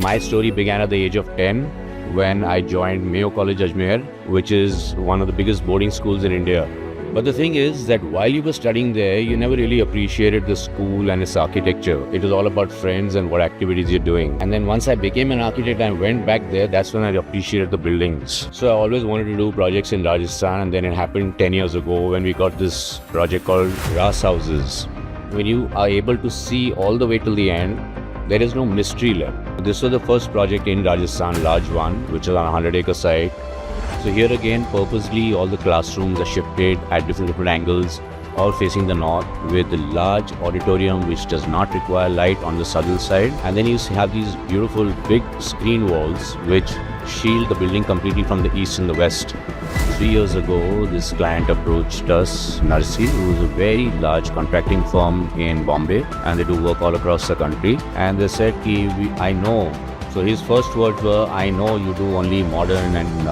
My story began at the age of 10 when I joined Mayo College Ajmer, which is one of the biggest boarding schools in India. But the thing is that while you were studying there, you never really appreciated the school and its architecture. It was all about friends and what activities you're doing. And then once I became an architect and went back there, that's when I appreciated the buildings. So I always wanted to do projects in Rajasthan, and then it happened 10 years ago when we got this project called Ras Houses. When you are able to see all the way till the end, there is no mystery left. This was the first project in Rajasthan, large one, which is on a 100-acre site. So here again, purposely, all the classrooms are shifted at different angles, all facing the north, with a large auditorium which does not require light on the southern side. And then you have these beautiful big screen walls which shield the building completely from the east and the west. 3 years ago, this client approached us, Narsi, who is a very large contracting firm in Bombay, and they do work all across the country. And they said, I know. So his first words were, I know you do only modern and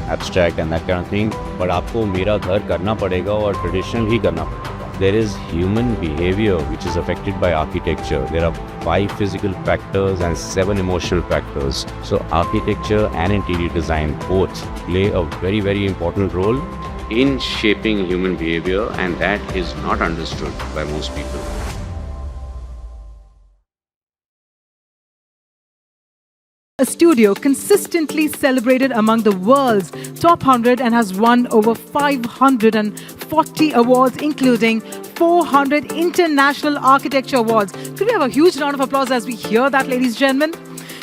abstract and that kind of thing, but आपको मेरा घर करना पड़ेगा और traditional ही करना पड़ेगा. There is human behavior which is affected by architecture. There are 5 physical factors and 7 emotional factors. So architecture and interior design both play a very important role in shaping human behavior, and that is not understood by most people. A studio consistently celebrated among the world's top 100 and has won over 540 awards, including 400 international architecture awards. Could we have a huge round of applause as we hear that, ladies and gentlemen?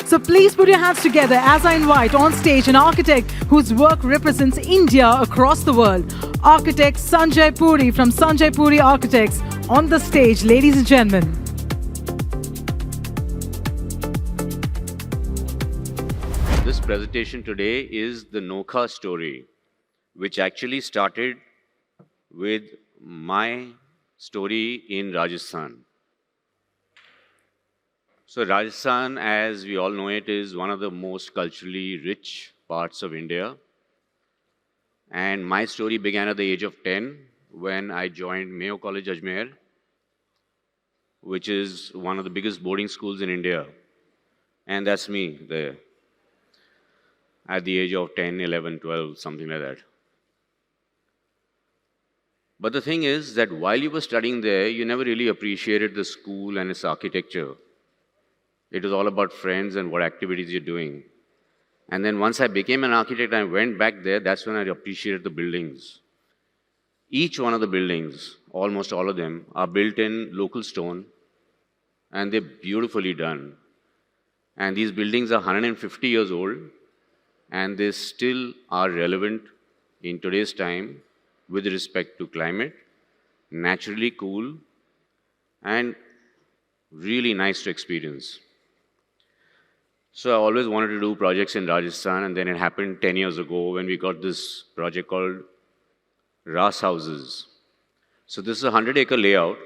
So please put your hands together as I invite on stage an architect whose work represents India across the world. Architect Sanjay Puri from Sanjay Puri Architects on the stage, ladies and gentlemen. This presentation today is the Nokha Story, which actually started with my story in Rajasthan. So Rajasthan, as we all know it, is one of the most culturally rich parts of India. And my story began at the age of 10 when I joined Mayo College Ajmer, which is one of the biggest boarding schools in India. And that's me there, at the age of 10, 11, 12, something like that. But the thing is that while you were studying there, you never really appreciated the school and its architecture. It was all about friends and what activities you're doing. And then once I became an architect and I went back there, that's when I appreciated the buildings. Each one of the buildings, almost all of them, are built in local stone, and they're beautifully done. And these buildings are 150 years old, and they still are relevant in today's time with respect to climate, naturally cool, and really nice to experience. So I always wanted to do projects in Rajasthan, and then it happened 10 years ago when we got this project called Ras Houses. So this is a 100-acre layout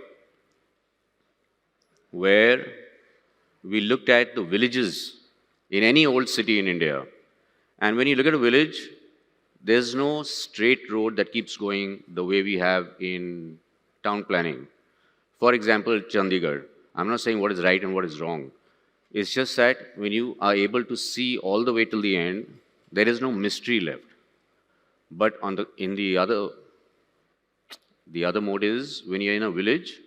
where we looked at the villages in any old city in India. And when you look at a village, there's no straight road that keeps going the way we have in town planning. For example, Chandigarh. I'm not saying what is right and what is wrong. It's just that when you are able to see all the way till the end, there is no mystery left. But the other mode is when you're in a village,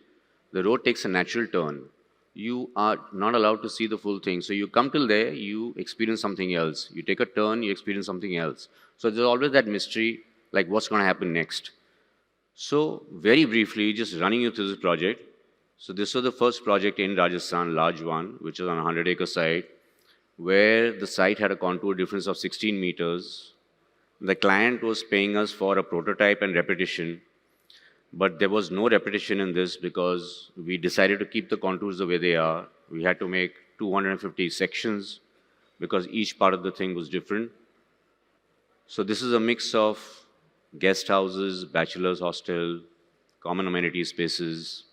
the road takes a natural turn. You are not allowed to see the full thing. So you come till there, you experience something else. You take a turn, you experience something else. So there's always that mystery, like what's going to happen next. So very briefly, just running you through this project. So this was the first project in Rajasthan, large one, which was on a 100-acre site, where the site had a contour difference of 16 meters. The client was paying us for a prototype and repetition. But there was no repetition in this because we decided to keep the contours the way they are. We had to make 250 sections because each part of the thing was different. So this is a mix of guest houses, bachelor's hostel, common amenity spaces,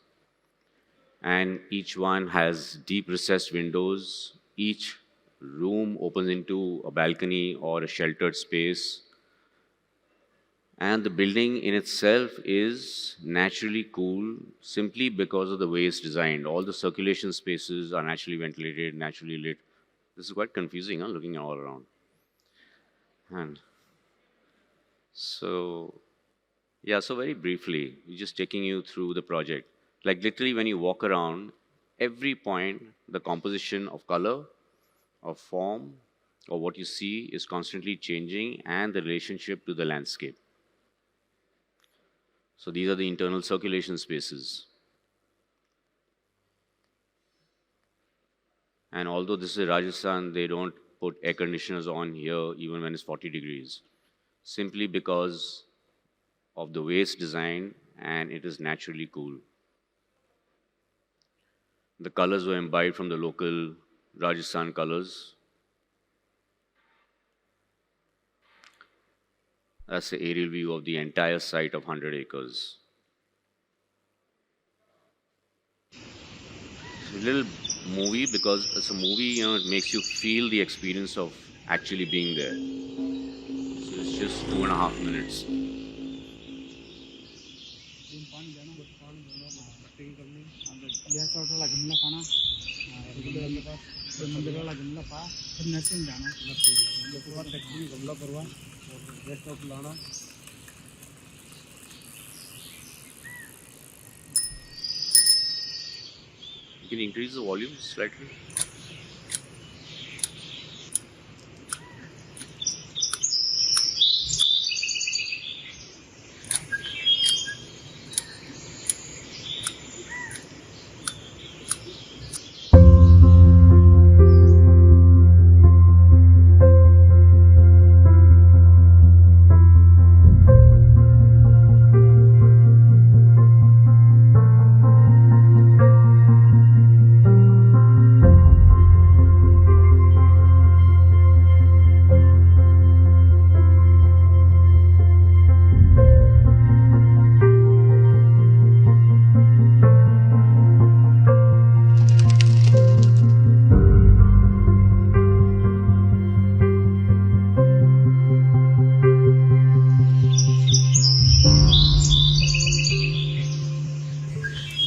and each one has deep recessed windows. Each room opens into a balcony or a sheltered space. And the building in itself is naturally cool simply because of the way it's designed. All the circulation spaces are naturally ventilated, naturally lit. This is quite confusing, huh? Looking all around. And so, yeah, so very briefly, just taking you through the project. Like literally when you walk around, every point, the composition of color, of form, or what you see is constantly changing and the relationship to the landscape. So these are the internal circulation spaces. And although this is Rajasthan, they don't put air conditioners on here even when it's 40 degrees, simply because of the way it's designed and it is naturally cool. The colors were imbibed from the local Rajasthan colors. That's the aerial view of the entire site of 100 acres. It's a little movie because it's a movie, it makes you feel the experience of actually being there. So it's just 2.5 minutes. You can increase the volume slightly.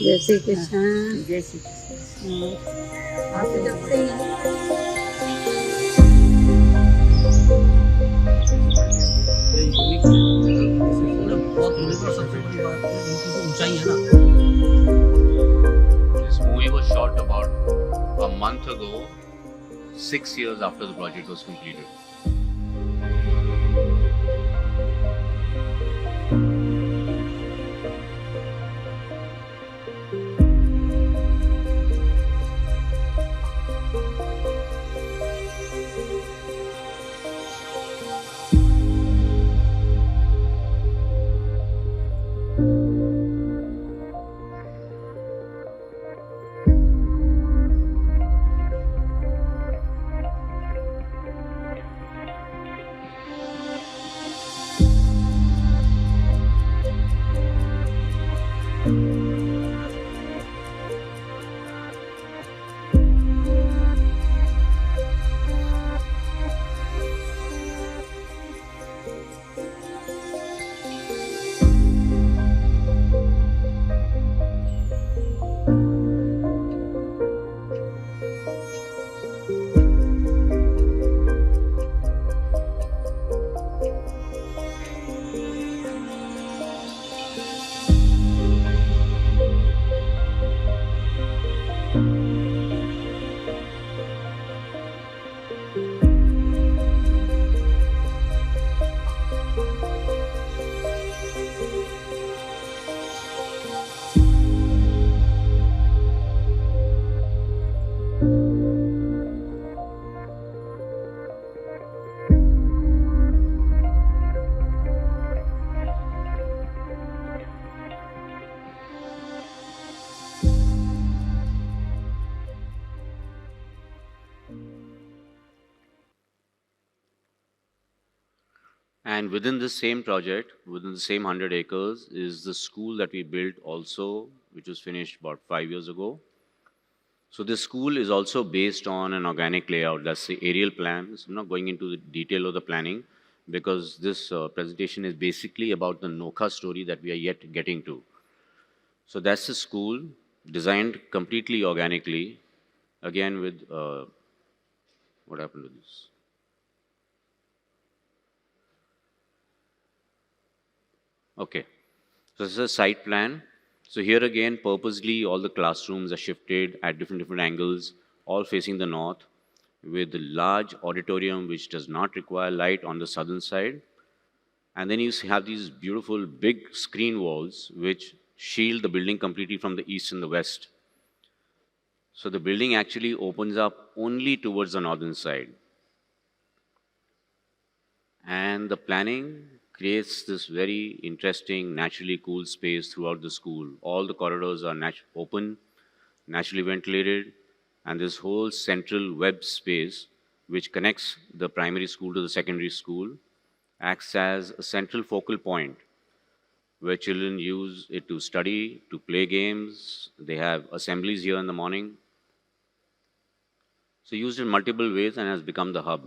जय श्री कृष्ण। जय श्री कृष्ण। आप जब से बहुत unique सबसे बड़ी बात है इनकी जो ऊंचाई है ना। This movie was shot about a month ago, 6 years after the project was completed. And within this same project, within the same 100 acres, is the school that we built also, which was finished about 5 years ago. So this school is also based on an organic layout. That's the aerial plan. So I'm not going into the detail of the planning because this presentation is basically about the Nokha story that we are yet getting to. So that's the school designed completely organically, again with What happened to this? Okay. So this is a site plan. So here again, purposely, all the classrooms are shifted at different angles, all facing the north, with the large auditorium which does not require light on the southern side. And then you have these beautiful big screen walls which shield the building completely from the east and the west. So the building actually opens up only towards the northern side. And the planning creates this very interesting, naturally cool space throughout the school. All the corridors are open, naturally ventilated, and this whole central web space, which connects the primary school to the secondary school, acts as a central focal point where children use it to study, to play games. They have assemblies here in the morning. So used in multiple ways and has become the hub.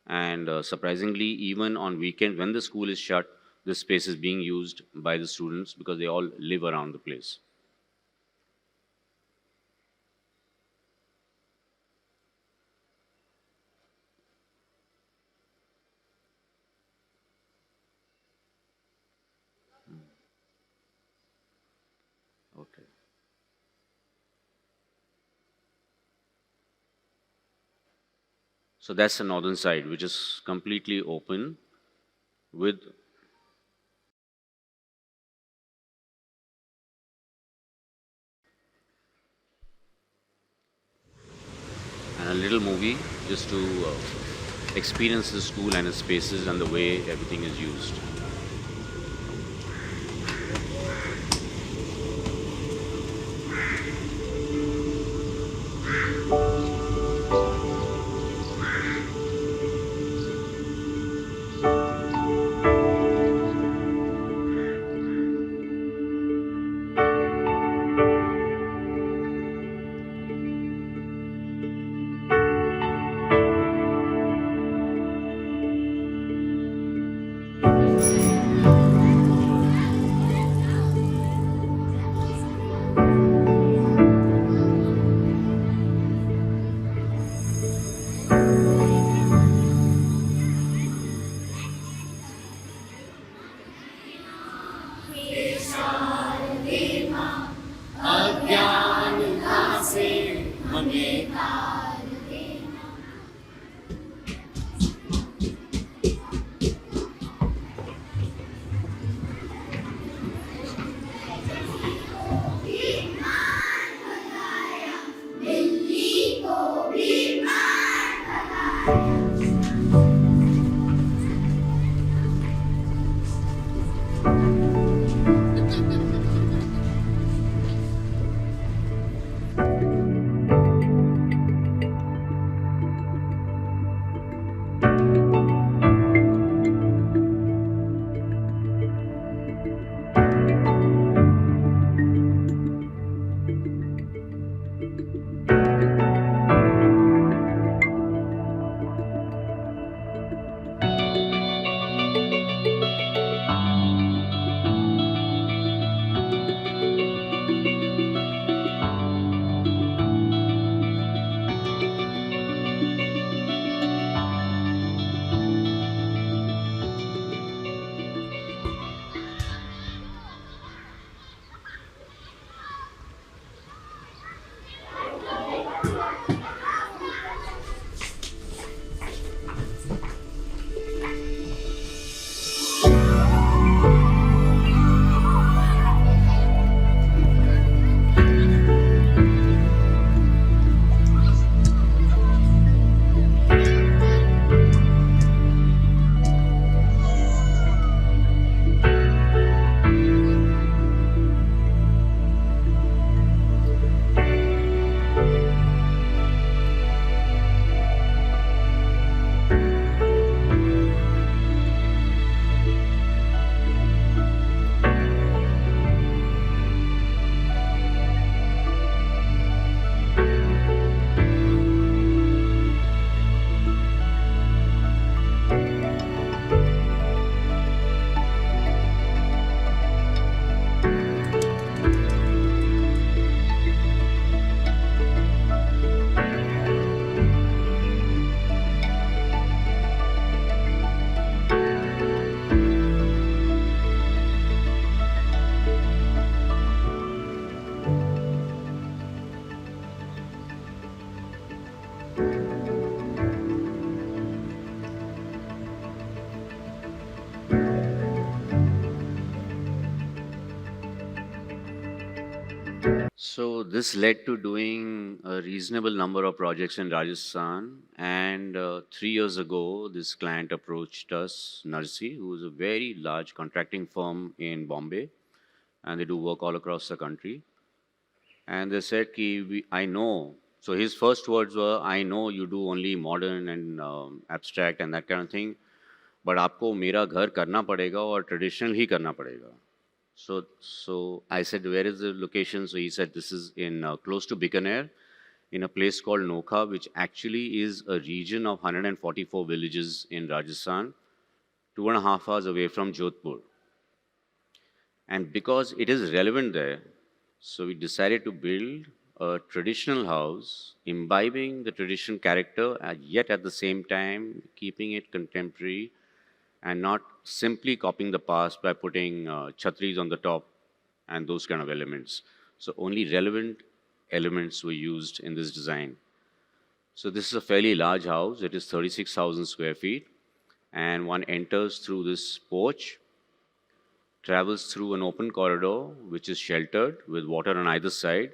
And surprisingly, even on weekends when the school is shut, this space is being used by the students because they all live around the place. Okay. So that's the northern side, which is completely open with and a little movie just to experience the school and its spaces and the way everything is used. So this led to doing a reasonable number of projects in Rajasthan. And 3 years ago, this client approached us, Narsi, who is a very large contracting firm in Bombay, and they do work all across the country. And they said, I know. So his first words were, I know you do only modern and abstract and that kind of thing, but आपको मेरा घर करना पड़ेगा और traditional ही करना पड़ेगा. So I said, where is the location? So he said, this is in close to Bikaner, in a place called Nokha, which actually is a region of 144 villages in Rajasthan, 2.5 hours away from Jodhpur. And because it is relevant there, so we decided to build a traditional house, imbibing the traditional character, yet at the same time keeping it contemporary and not simply copying the past by putting chhatris on the top and those kind of elements. So only relevant elements were used in this design. So this is a fairly large house. It is 36,000 square feet, and one enters through this porch, travels through an open corridor which is sheltered with water on either side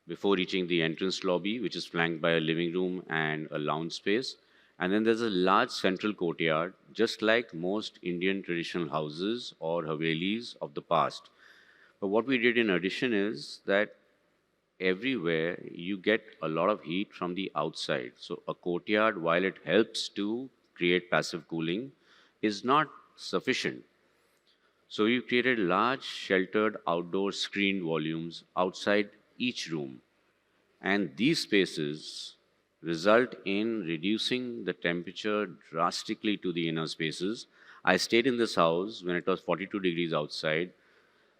before reaching the entrance lobby, which is flanked by a living room and a lounge space. And then there's a large central courtyard, just like most Indian traditional houses or havelis of the past. But what we did in addition is that everywhere you get a lot of heat from the outside. So a courtyard, while it helps to create passive cooling, is not sufficient. So we created large sheltered outdoor screened volumes outside each room. And these spaces result in reducing the temperature drastically to the inner spaces. I stayed in this house when it was 42 degrees outside,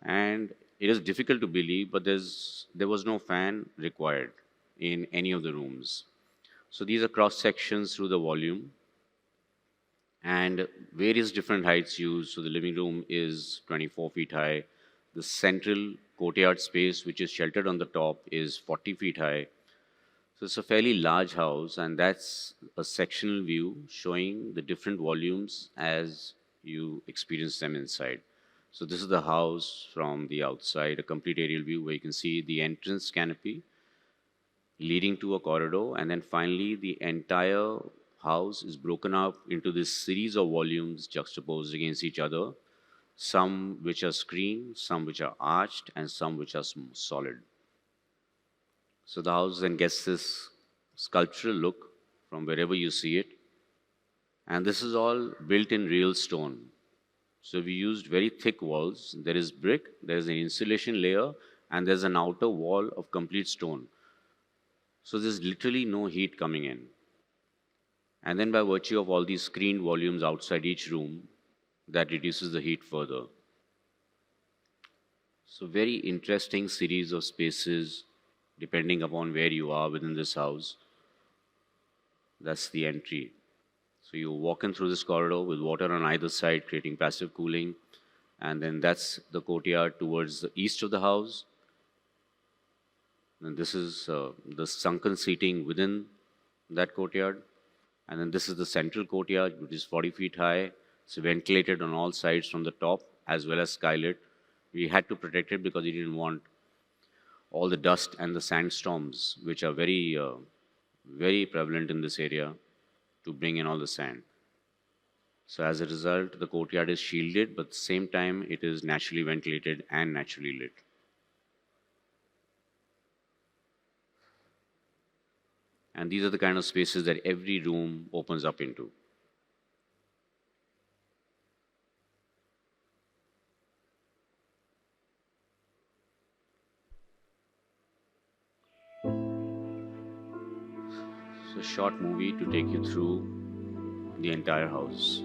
and it is difficult to believe, but there was no fan required in any of the rooms. So these are cross sections through the volume, and various different heights used. So the living room is 24 feet high. The central courtyard space, which is sheltered on the top, is 40 feet high. So it's a fairly large house, and that's a sectional view showing the different volumes as you experience them inside. So this is the house from the outside, a complete aerial view where you can see the entrance canopy leading to a corridor, and then finally the entire house is broken up into this series of volumes juxtaposed against each other, some which are screened, some which are arched, and some which are solid. So the house then gets this sculptural look from wherever you see it. And this is all built in real stone. So we used very thick walls. There is brick, there is an insulation layer, and there's an outer wall of complete stone. So there's literally no heat coming in. And then by virtue of all these screened volumes outside each room, that reduces the heat further. So very interesting series of spaces depending upon where you are within this house. That's the entry. So you walk in through this corridor with water on either side, creating passive cooling. And then that's the courtyard towards the east of the house. And this is the sunken seating within that courtyard. And then this is the central courtyard, which is 40 feet high. It's ventilated on all sides from the top as well as skylit. We had to protect it because we didn't want all the dust and the sandstorms, which are very, very prevalent in this area, to bring in all the sand. So as a result, the courtyard is shielded, but at the same time, it is naturally ventilated and naturally lit. And these are the kind of spaces that every room opens up into. So a short movie to take you through the entire house.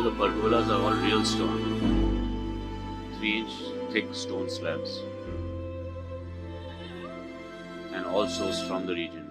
the pergolas are all real stone, 3-inch thick stone slabs, and all sourced from the region.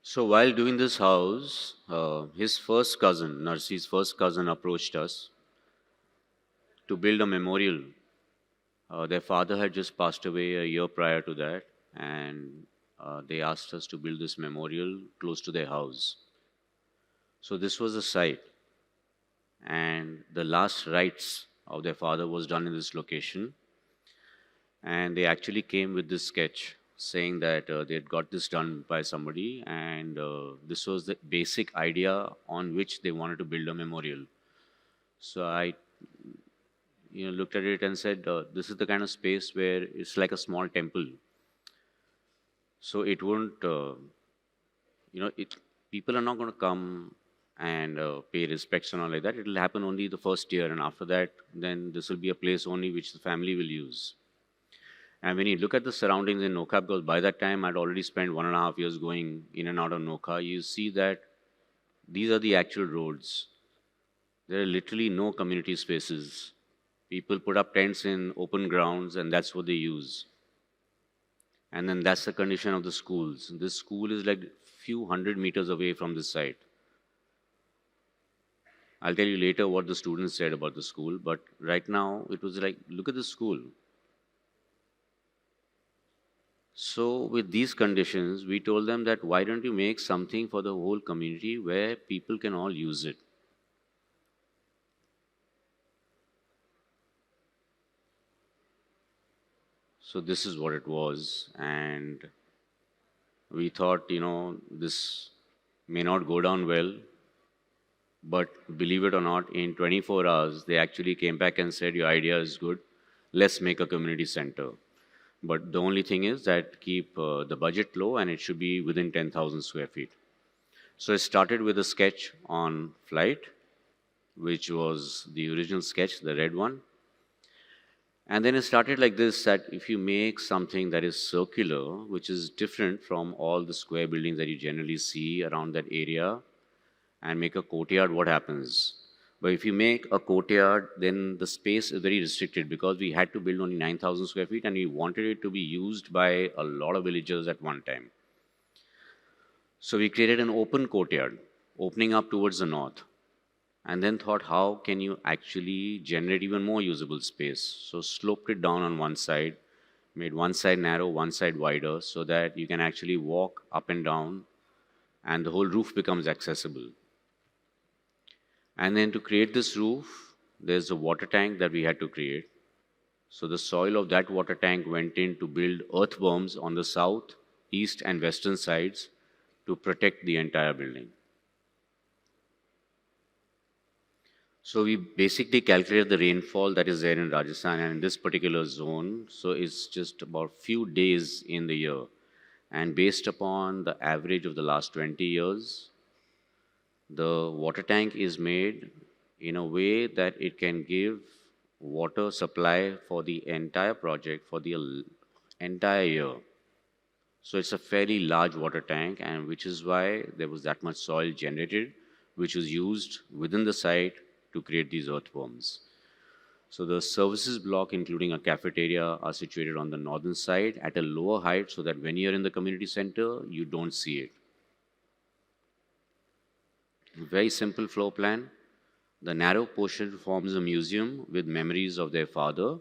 So while doing this house, his first cousin, Narsi's first cousin, approached us to build a memorial. Their father had just passed away a year prior to that, and they asked us to build this memorial close to their house. So this was the site, and the last rites of their father was done in this location. And they actually came with this sketch saying that they had got this done by somebody, and this was the basic idea on which they wanted to build a memorial. So I looked at it and said, this is the kind of space where it's like a small temple. So it won't, people are not going to come and pay respects and all like that. It will happen only the first year, and after that, then this will be a place only which the family will use. And when you look at the surroundings in Nokha, because by that time I'd already spent 1.5 years going in and out of Nokha, you see that these are the actual roads. There are literally no community spaces. People put up tents in open grounds, and that's what they use. And then that's the condition of the schools. This school is like a few hundred meters away from this site. I'll tell you later what the students said about the school, but right now it was like, look at the school. So with these conditions, we told them that why don't you make something for the whole community where people can all use it. So this is what it was, and we thought, this may not go down well, but believe it or not, in 24 hours, they actually came back and said, your idea is good, let's make a community center. But the only thing is that keep the budget low, and it should be within 10,000 square feet. So it started with a sketch on flight, which was the original sketch, the red one. And then it started like this, that if you make something that is circular, which is different from all the square buildings that you generally see around that area, and make a courtyard, what happens? But if you make a courtyard, then the space is very restricted, because we had to build only 9,000 square feet, and we wanted it to be used by a lot of villagers at one time. So we created an open courtyard, opening up towards the north, and then thought, how can you actually generate even more usable space? So sloped it down on one side, made one side narrow, one side wider, so that you can actually walk up and down, and the whole roof becomes accessible. And then to create this roof, there's a water tank that we had to create. So the soil of that water tank went in to build earth berms on the south, east, and western sides to protect the entire building. So we basically calculate the rainfall that is there in Rajasthan and in this particular zone. So it's just about few days in the year. And based upon the average of the last 20 years, the water tank is made in a way that it can give water supply for the entire project for the entire year. So it's a fairly large water tank, and which is why there was that much soil generated, which was used within the site to create these earthworms. So the services block, including a cafeteria, are situated on the northern side at a lower height so that when you're in the community center, you don't see it. Very simple floor plan. The narrow portion forms a museum with memories of their father,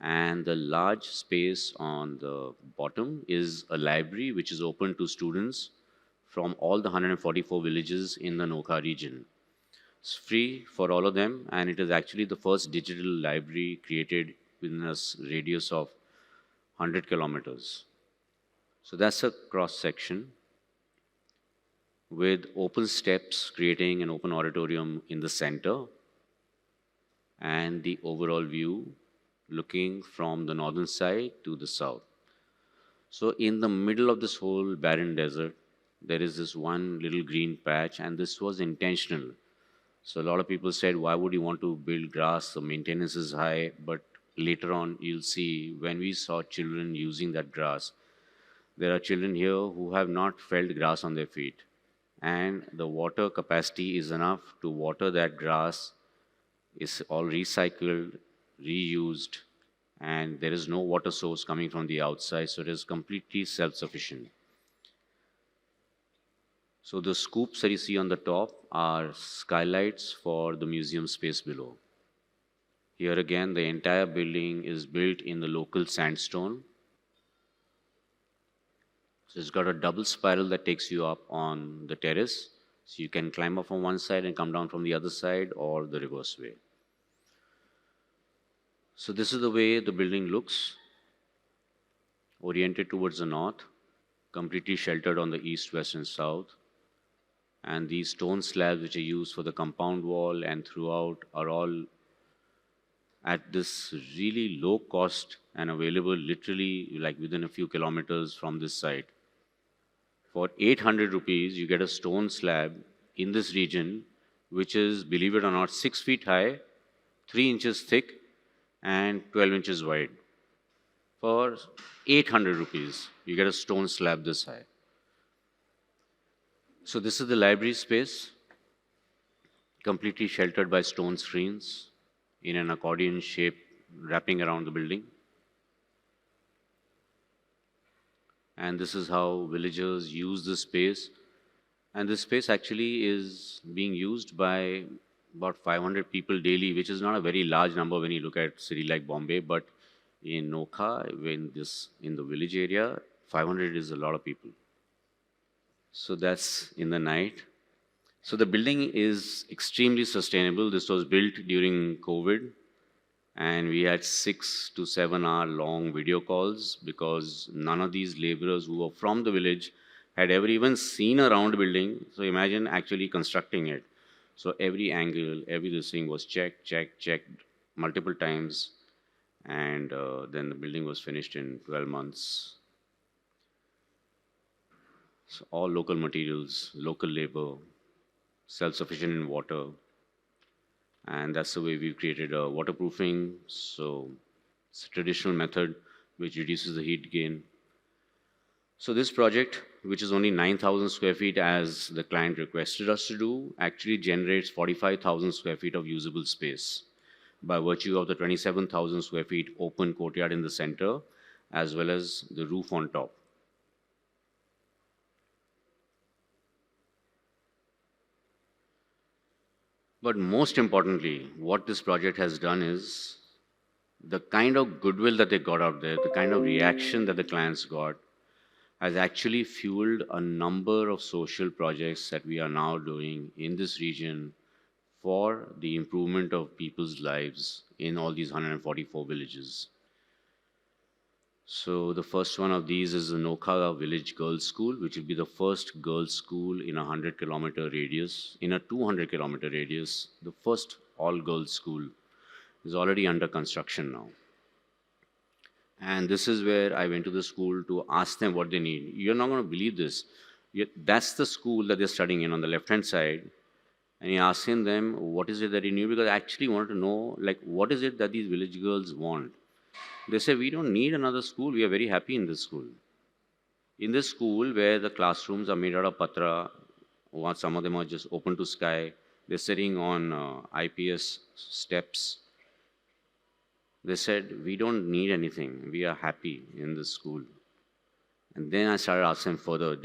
and the large space on the bottom is a library which is open to students from all the 144 villages in the Nokha region. It's free for all of them, and it is actually the first digital library created within a radius of 100 kilometers. So that's a cross section with open steps creating an open auditorium in the center, and the overall view looking from the northern side to the south. So in the middle of this whole barren desert, there is this one little green patch, and this was intentional. So a lot of people said, why would you want to build grass? The maintenance is high. But later on, you'll see when we saw children using that grass, there are children here who have not felt grass on their feet. And the water capacity is enough to water that grass. It's all recycled, reused, and there is no water source coming from the outside, so it is completely self-sufficient. So the scoops that you see on the top are skylights for the museum space below. Here again, the entire building is built in the local sandstone. So it's got a double spiral that takes you up on the terrace. So you can climb up from one side and come down from the other side, or the reverse way. So this is the way the building looks, oriented towards the north, completely sheltered on the east, west, and south. And these stone slabs which are used for the compound wall and throughout are all at this really low cost and available literally like within a few kilometers from this site. For 800 rupees, you get a stone slab in this region, which is, believe it or not, 6 feet high, 3 inches thick, and 12 inches wide. For 800 rupees, you get a stone slab this high. So this is the library space, completely sheltered by stone screens in an accordion shape wrapping around the building. And this is how villagers use this space. And this space actually is being used by about 500 people daily, which is not a very large number when you look at a city like Bombay, but in Nokha, in the village area, 500 is a lot of people. So that's in the night. So the building is extremely sustainable. This was built during COVID, and we had 6 to 7 hour long video calls because none of these laborers who were from the village had ever even seen a round building. So imagine actually constructing it. So every angle, every this thing was checked multiple times, and then the building was finished in 12 months. So all local materials, local labor, self-sufficient in water, and that's the way we've created a waterproofing. So it's a traditional method which reduces the heat gain. So this project, which is only 9,000 square feet as the client requested us to do, actually generates 45,000 square feet of usable space by virtue of the 27,000 square feet open courtyard in the center, as well as the roof on top. But most importantly, what this project has done is the kind of goodwill that they got out there, the kind of reaction that the clients got, has actually fueled a number of social projects that we are now doing in this region for the improvement of people's lives in all these 144 villages. So the first one of these is the Nokha Village Girls School, which will be the first girls' school in a 100-kilometer radius, in a 200-kilometer radius, the first all-girls school, is already under construction now. And this is where I went to the school to ask them what they need. You're not going to believe this. That's the school that they're studying in on the left-hand side. And he asking them, what is it that you need? Because I actually wanted to know, like, what is it that these village girls want? They say, we don't need another school. We are very happy in this school. In this school, where the classrooms are made out of patra, some of them are just open to sky, they're sitting on IPS steps. They said, we don't need anything. We are happy in this school. And then I started asking further,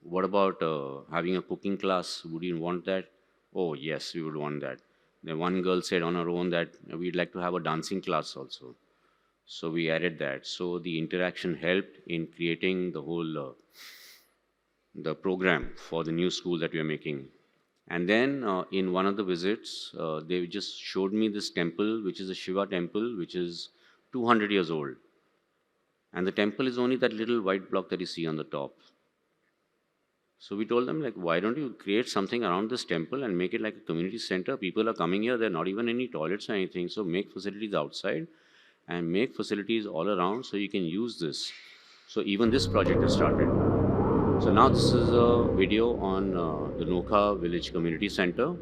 what about having a cooking class? Would you want that? Oh, yes, we would want that. Then one girl said on her own that we'd like to have a dancing class also. So we added that. So the interaction helped in creating the whole the program for the new school that we are making. And then in one of the visits, they just showed me this temple, which is a Shiva temple, which is 200 years old. And the temple is only that little white block that you see on the top. So we told them, like, why don't you create something around this temple and make it like a community center? People are coming here, there are not even any toilets or anything. So make facilities outside and make facilities all around so you can use this. So even this project has started. So now this is a video on the Nokha Village Community Centre.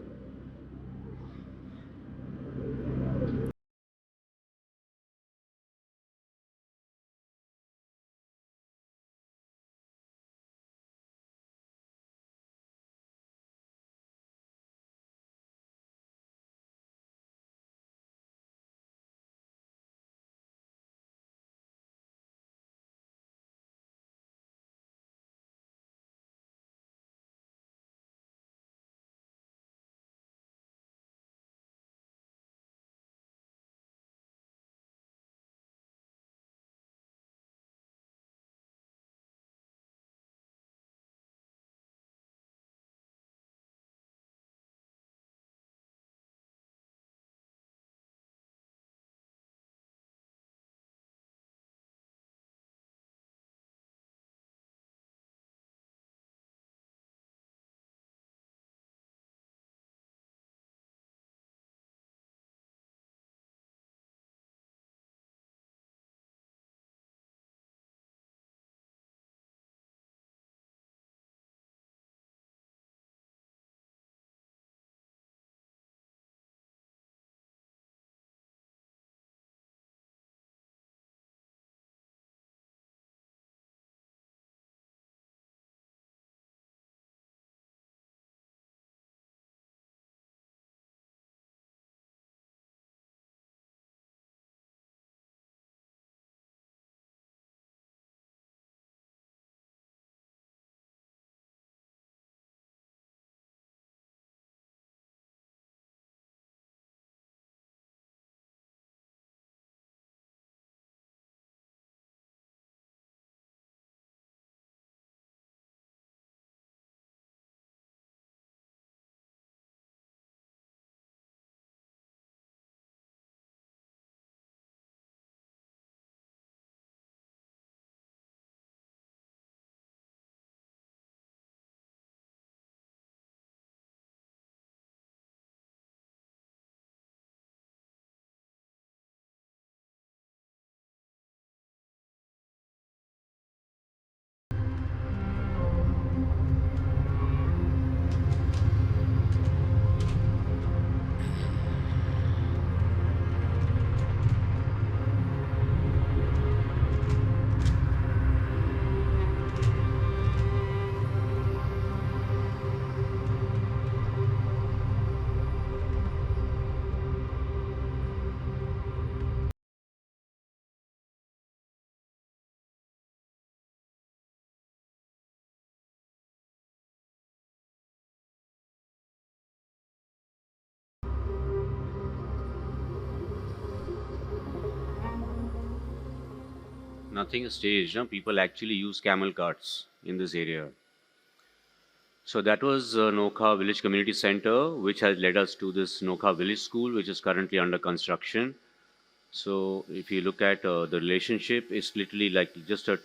Nothing is staged. No? People actually use camel carts in this area. So that was Nokha Village Community Centre, which has led us to this Nokha Village School, which is currently under construction. So if you look at the relationship, it's literally like just a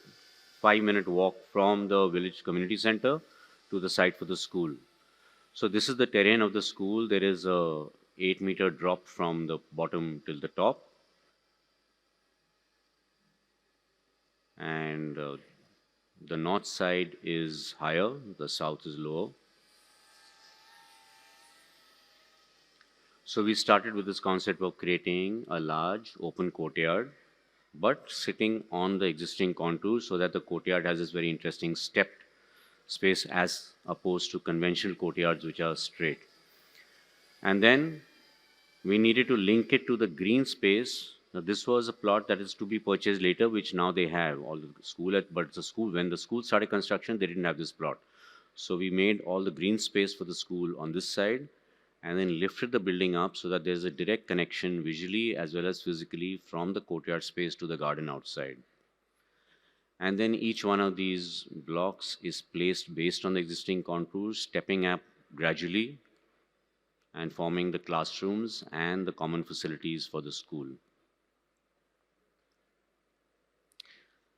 5-minute walk from the village community center to the site for the school. So this is the terrain of the school. There is a 8-meter drop from the bottom till the top. And the north side is higher, the south is lower. So we started with this concept of creating a large open courtyard, but sitting on the existing contours so that the courtyard has this very interesting stepped space as opposed to conventional courtyards which are straight. And then we needed to link it to the green space. Now, this was a plot that is to be purchased later, which now they have all the school at, but the school, when the school started construction, they didn't have this plot. So we made all the green space for the school on this side and then lifted the building up so that there's a direct connection visually as well as physically from the courtyard space to the garden outside. And then each one of these blocks is placed based on the existing contours, stepping up gradually and forming the classrooms and the common facilities for the school.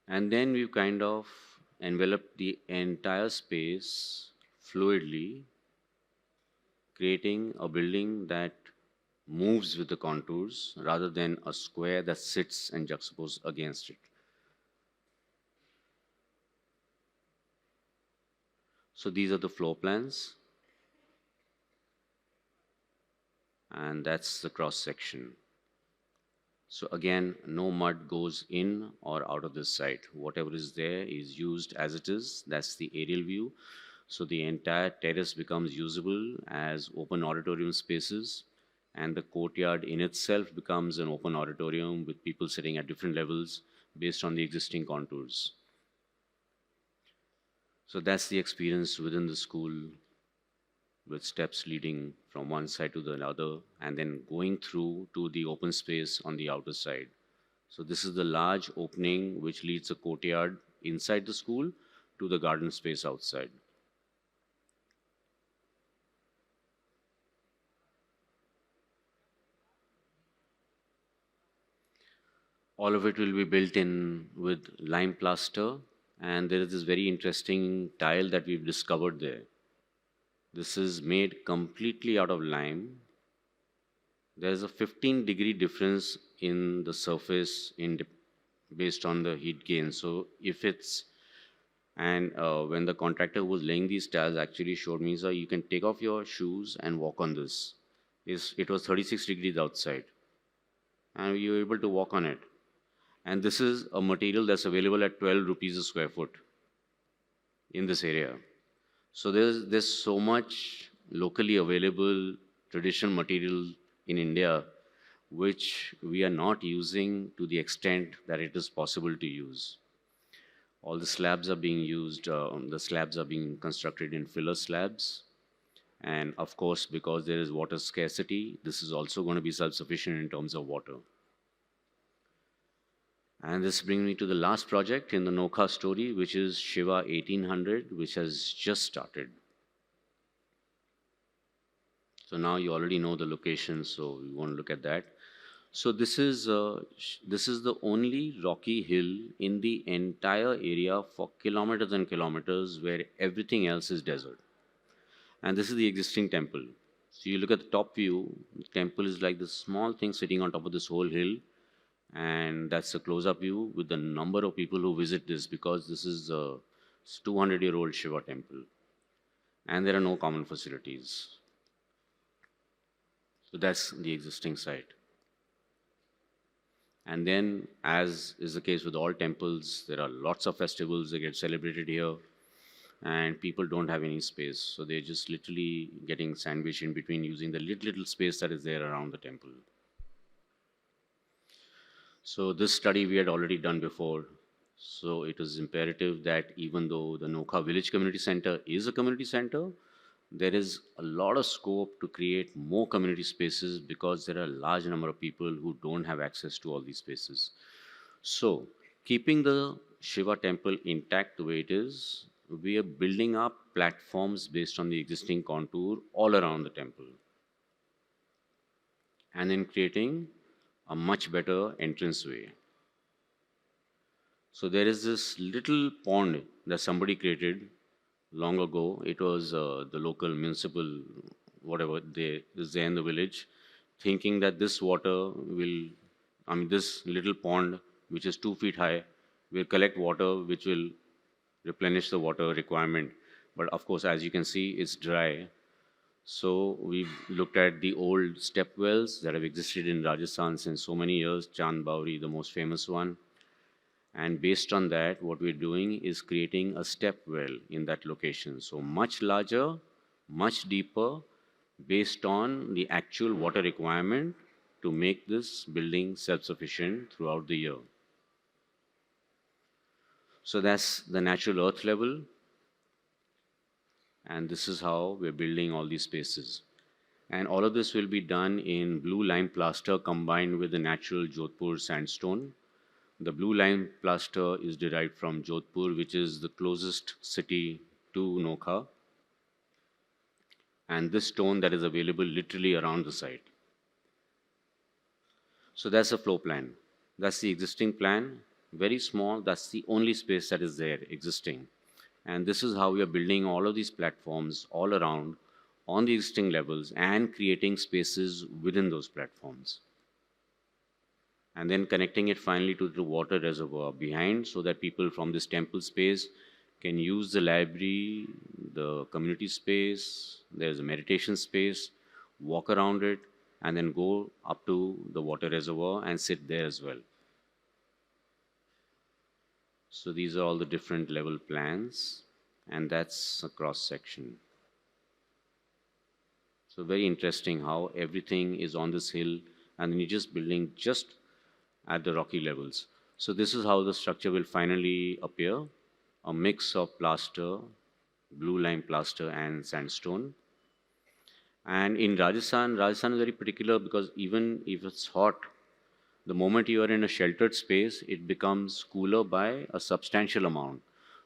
And then we've kind of enveloped the entire space fluidly, creating a building that moves with the contours rather than a square that sits and juxtaposed against it. So these are the floor plans. And that's the cross section. So again, no mud goes in or out of this site. Whatever is there is used as it is. That's the aerial view. So the entire terrace becomes usable as open auditorium spaces, and the courtyard in itself becomes an open auditorium with people sitting at different levels based on the existing contours. So that's the experience within the school, with steps leading from one side to the other and then going through to the open space on the outer side. So this is the large opening which leads the courtyard inside the school to the garden space outside. All of it will be built in with lime plaster, and there is this very interesting tile that we've discovered there. This is made completely out of lime. There's a 15-degree difference in the surface based on the heat gain. So if it's, and when the contractor who was laying these tiles actually showed me, so you can take off your shoes and walk on this. It was 36 degrees outside, and you were able to walk on it. And this is a material that's available at 12 rupees a square foot in this area. So there's so much locally available traditional material in India which we are not using to the extent that it is possible to use. All the slabs are being used, the slabs are being constructed in filler slabs. And of course, because there is water scarcity, this is also going to be self-sufficient in terms of water. And this brings me to the last project in the Nokha Story, which is Shiva 1800, which has just started. So now you already know the location, so we won't look at that. So this is the only rocky hill in the entire area for kilometers and kilometers where everything else is desert. And this is the existing temple. So you look at the top view, the temple is like this small thing sitting on top of this whole hill. And that's a close-up view with the number of people who visit this, because this is a 200-year-old Shiva temple. And there are no common facilities. So that's the existing site. And then, as is the case with all temples, there are lots of festivals that get celebrated here, and people don't have any space. So they're just literally getting sandwiched in between using the little space that is there around the temple. So this study we had already done before. So it was imperative that even though the Nokha Village Community Centre is a community centre, there is a lot of scope to create more community spaces because there are a large number of people who don't have access to all these spaces. So keeping the Shiva temple intact the way it is, we are building up platforms based on the existing contour all around the temple. And then creating a much better entranceway. So there is this little pond that somebody created long ago. It was the local municipal, whatever, is there in the village. thinking that this water will, this little pond, which is 2 feet high, will collect water which will replenish the water requirement. But of course, as you can see, it's dry. So we've looked at the old step wells that have existed in Rajasthan since so many years, Chand Bauri, the most famous one. And based on that, what we're doing is creating a step well in that location. So much larger, much deeper, based on the actual water requirement to make this building self-sufficient throughout the year. So that's the natural earth level. And this is how we're building all these spaces. And all of this will be done in blue lime plaster combined with the natural Jodhpur sandstone. The blue lime plaster is derived from Jodhpur, which is the closest city to Nokha. And this stone that is available literally around the site. So that's the floor plan. That's the existing plan. Very small, that's the only space that is there existing. And this is how we are building all of these platforms all around on the existing levels and creating spaces within those platforms. And then connecting it finally to the water reservoir behind so that people from this temple space can use the library, the community space, there's a meditation space, walk around it, and then go up to the water reservoir and sit there as well. So these are all the different level plans, and that's a cross section. So very interesting how everything is on this hill, and then you're just building just at the rocky levels. So this is how the structure will finally appear, a mix of plaster, blue lime plaster and sandstone. And in Rajasthan is very particular because even if it's hot, the moment you are in a sheltered space, it becomes cooler by a substantial amount.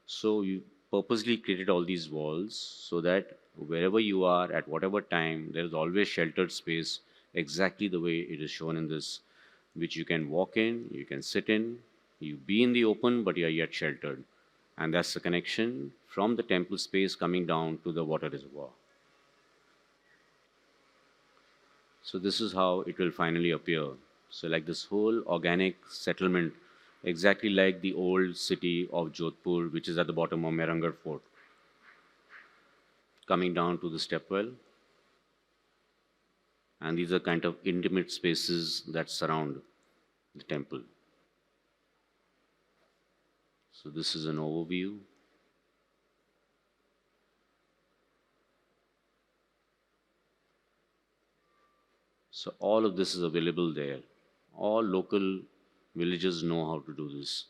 So you purposely created all these walls so that wherever you are at whatever time, there is always sheltered space exactly the way it is shown in this, which you can walk in, you can sit in, you be in the open, but you are yet sheltered. And that's the connection from the temple space coming down to the water reservoir. So this is how it will finally appear. So like this whole organic settlement, exactly like the old city of Jodhpur, which is at the bottom of Mehrangarh Fort, coming down to the stepwell. And these are kind of intimate spaces that surround the temple. So this is an overview. So all of this is available there. All local villagers know how to do this.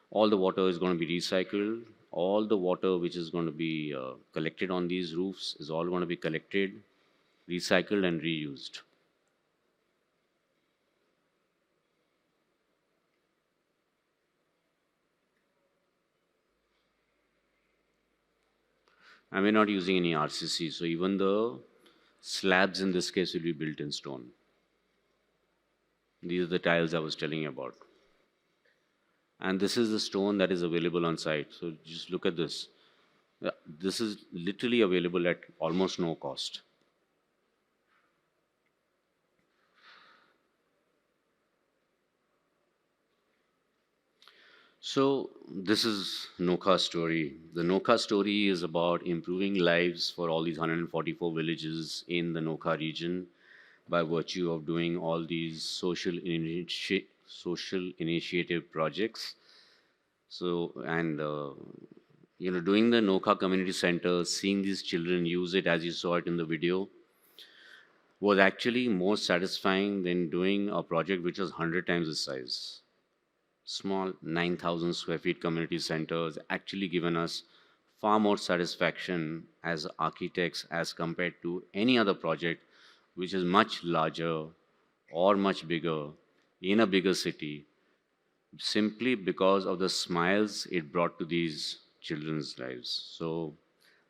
All the water is going to be recycled. All the water which is going to be collected on these roofs is all going to be collected, recycled and reused. And we're not using any RCC, so even the slabs in this case will be built in stone. These are the tiles I was telling you about. And this is the stone that is available on site. So just look at this. This is literally available at almost no cost. So this is Nokha Story. The Nokha Story is about improving lives for all these 144 villages in the Nokha region by virtue of doing all these social initiative projects. So, and doing the Nokha Community Centre, seeing these children use it as you saw it in the video, was actually more satisfying than doing a project which was 100 times the size. Small 9,000 square feet community centers actually given us far more satisfaction as architects as compared to any other project which is much larger or much bigger in a bigger city, simply because of the smiles it brought to these children's lives. So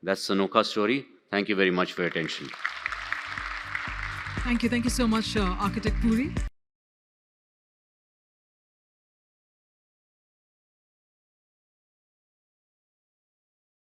that's the Nokha Story. Thank you very much for your attention. Thank you so much, Architect Puri.